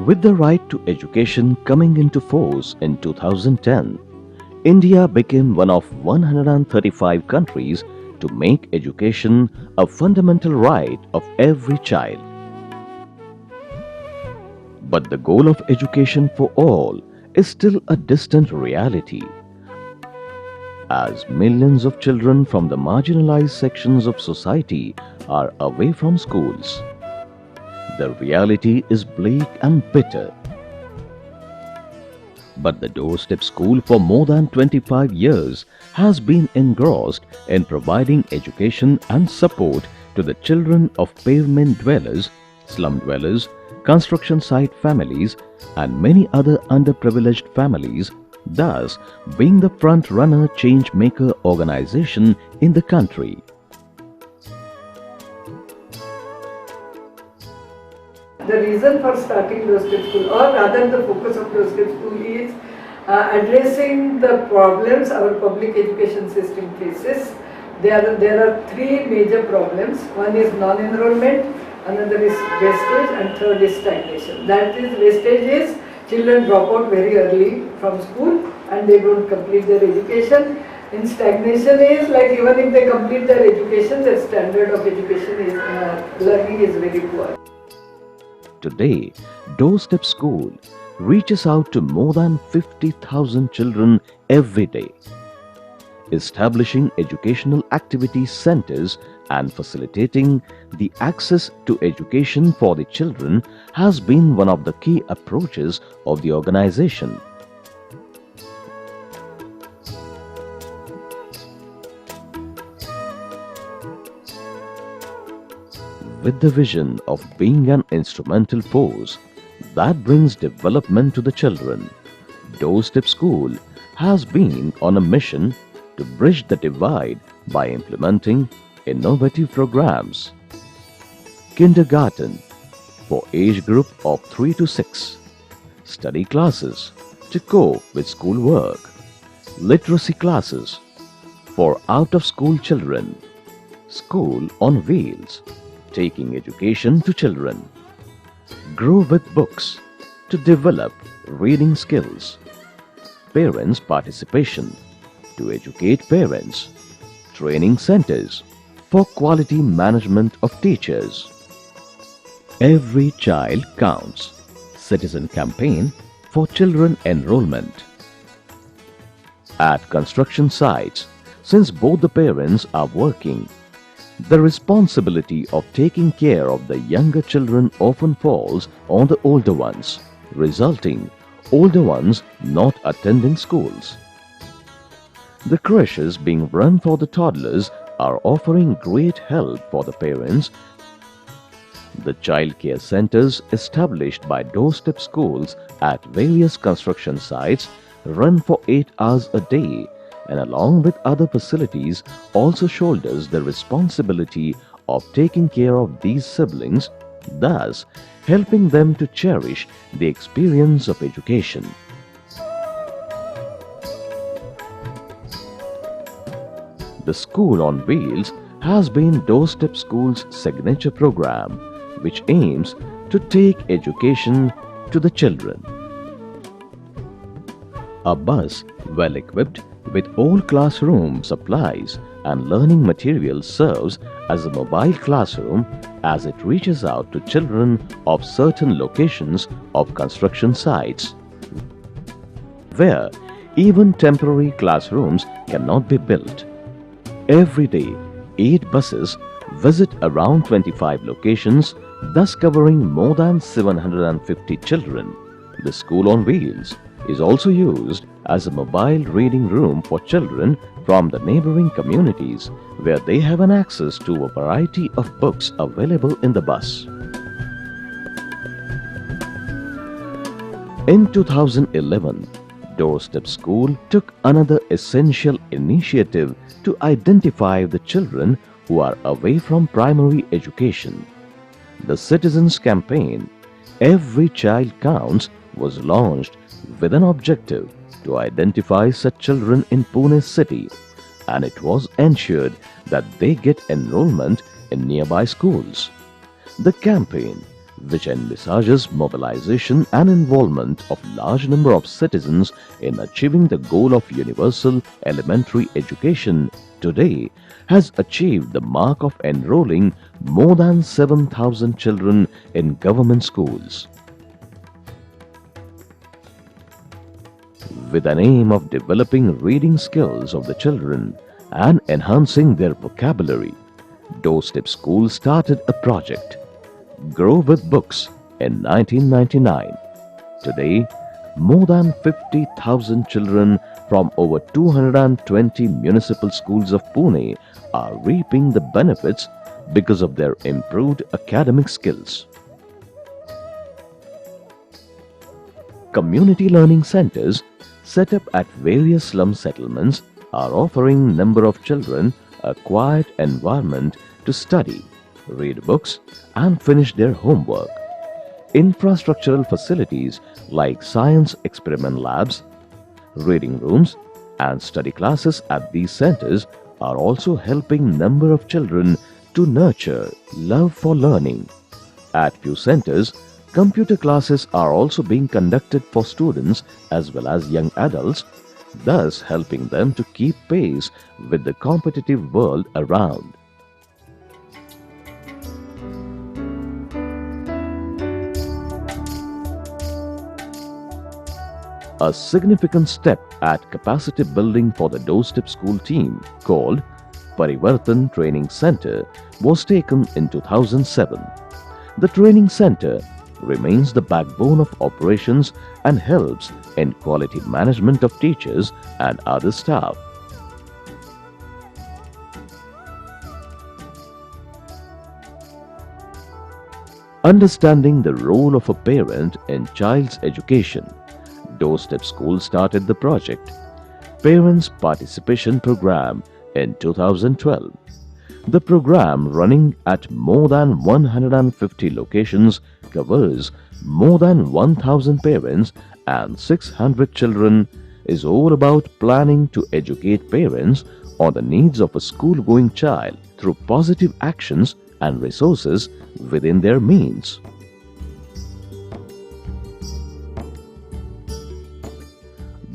With the right to education coming into force in 2010, India became one of 135 countries to make education a fundamental right of every child. But the goal of education for all is still a distant reality, as millions of children from the marginalized sections of society are away from schools. The reality is bleak and bitter. But the doorstep school for more than 25 years has been engrossed in providing education and support to the children of pavement dwellers, slum dwellers, construction site families and many other underprivileged families, thus being the front-runner change-maker organization in the country. The reason for starting doorstep school, or rather the focus of doorstep school, is addressing the problems our public education system faces. There are three major problems. One is non-enrollment, another is wastage, and third is stagnation. That is, wastage is children drop out very early from school and they don't complete their education. In stagnation is like even if they complete their education, their standard of education is learning is very poor. Today, Doorstep School reaches out to more than 50,000 children every day. Establishing educational activity centers and facilitating the access to education for the children has been one of the key approaches of the organization. With the vision of being an instrumental force that brings development to the children, Doorstep School has been on a mission to bridge the divide by implementing innovative programs. Kindergarten for age group of 3 to 6, study classes to cope with schoolwork, literacy classes for out-of-school children, school on wheels, taking education to children, grow with books to develop reading skills, parents' participation to educate parents, training centers for quality management of teachers. Every child counts, citizen campaign for children enrollment. At construction sites, since both the parents are working, the responsibility of taking care of the younger children often falls on the older ones, resulting older ones not attending schools. The creches being run for the toddlers are offering great help for the parents. The child care centers established by doorstep schools at various construction sites run for 8 hours a day and along with other facilities also shoulders the responsibility of taking care of these siblings, thus helping them to cherish the experience of education. The School on Wheels has been Doorstep School's signature program, which aims to take education to the children. A bus well equipped with all classroom supplies and learning materials serves as a mobile classroom as it reaches out to children of certain locations of construction sites, where even temporary classrooms cannot be built. Every day, 8 buses visit around 25 locations, thus covering more than 750 children. The School on Wheels is also used as a mobile reading room for children from the neighboring communities where they have an access to a variety of books available in the bus. In 2011, Doorstep School took another essential initiative to identify the children who are away from primary education. The Citizens Campaign, Every Child Counts, was launched with an objective to identify such children in Pune city, and it was ensured that they get enrollment in nearby schools. The campaign, which envisages mobilization and involvement of large number of citizens in achieving the goal of universal elementary education, today has achieved the mark of enrolling more than 7,000 children in government schools. With an aim of developing reading skills of the children and enhancing their vocabulary, Doorstep School started a project, Grow with Books, in 1999. Today, more than 50,000 children from over 220 municipal schools of Pune are reaping the benefits because of their improved academic skills. Community learning centers set up at various slum settlements are offering number of children a quiet environment to study, read books and finish their homework. Infrastructural facilities like science experiment labs, reading rooms and study classes at these centers are also helping number of children to nurture love for learning. At few centers, computer classes are also being conducted for students as well as young adults, thus helping them to keep pace with the competitive world around. A significant step at capacity building for the Doorstep School team, called Parivartan Training Center, was taken in 2007. The training center remains the backbone of operations and helps in quality management of teachers and other staff. Understanding the role of a parent in child's education, Doorstep School started the project Parents Participation Program in 2012. The program, running at more than 150 locations, covers more than 1,000 parents and 600 children, is all about planning to educate parents on the needs of a school-going child through positive actions and resources within their means.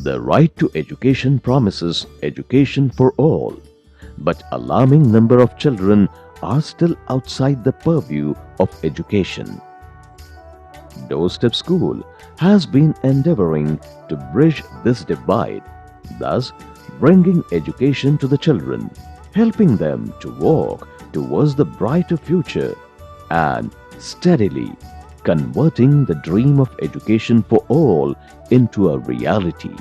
The right to education promises education for all, but alarming number of children are still outside the purview of education. Doorstep School has been endeavoring to bridge this divide, thus bringing education to the children, helping them to walk towards the brighter future and steadily converting the dream of education for all into a reality.